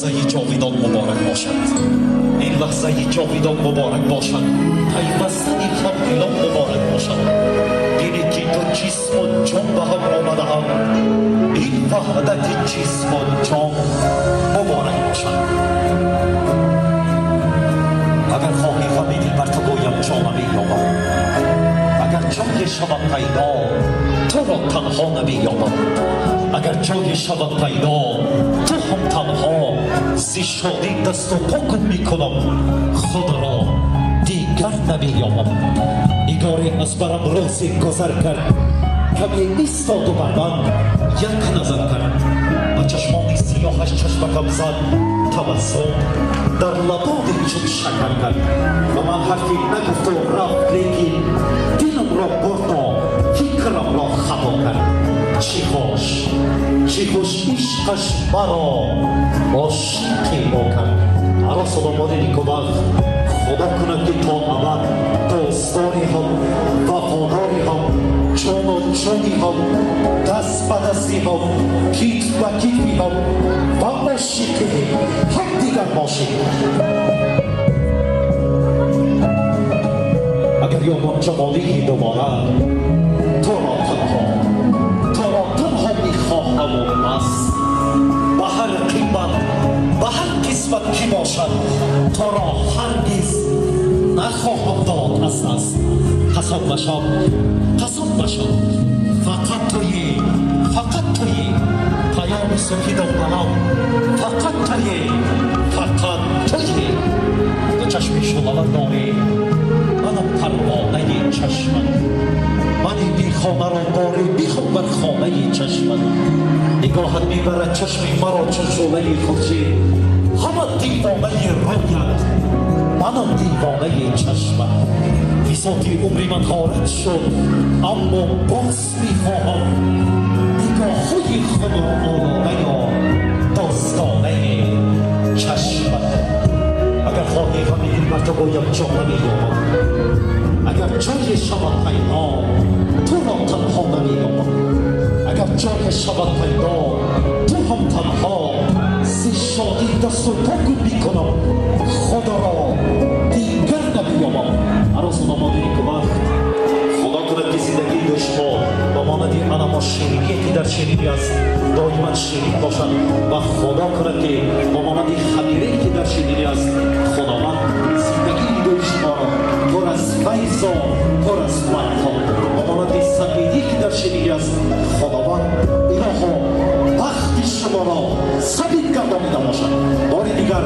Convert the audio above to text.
لحظه جاویدان مبارک باشد. این لحظه جاویدان مبارک باشد. پیوستن همدلان مبارک باشد. اینی که دو جسم و جان به هم آمده هم، این وحدت جسم و جان مبارک باشد. اگر خواهی فهمیدی بر تو گویم جان می‌یابم، اگر جای شود پیدا تو را تنها نمی‌یابم، اگر جای شود پیدا تو هم تنها ز شادی دست و پا گم می‌کنم، خود را دیگر نمی‌یابم. نگاری از برم روزی گذر کرد، کمی ایستاد و بر من یک نظر کرد. با چشمان سیاهش چشمکم زد، تبسم در لبانی چون شکر کرد. و من حرفی نگفت و رفت، لیکن دلم را برد و فکرم را خطا کرد. چی خوش عشقش مرا عاشقی ما کرد. عروس و داماد نیکوبخت خدا کند که تا ابد دوستانی هم وفاداری هم جان و جانی هم دست به دستی هم کیف به کیفی هم و عاشقی هم دیگر باشیم. اگر یابم جمالی دوباره تو را تنها میخواهم و بس. به هر قیمت به هر قسمت کی باشد تو را هرگز نخواهم داد از دست. قسم باشم فقط تویی پیام سفید و بلند، فقط تویی دو چشم شلال داری، منم پروانه چشمت، من بی خانه را داری بیخود بر خانه چشمت. نگاهت میبرد چشم مرا چون شعله خورشید، همه دیوانه رویت، منم دیوانه چشمت. بساطی عمری من خارج شد، اما باز میخواهم نگاه‌های خود را آلاده یا داستانه چشمت. اگر خواهی فهمیدی بر تو گویم جان نمی‌یابم، اگر جای شود پیدا تو را تنها نمی‌یابم، اگر جای شود پیدا تو هم تنها ز شادی دست و پا گم می‌کنم، خدا را دیگر نمی‌یابم. عروس و داماد نیکوبخت خدا کند که زندگی دشوار با مانند انما شیرینی که در شیرینی است دائما شیرین باشد و خدا کند که با مانند خمیری که در شیرینی است خداوند زندگی دشوار پر از فیض و پر از برکات با مانند سپیدی که در شیرینی است خداوند الها بخت شما را سپید گردانیده باشد. بار دیگر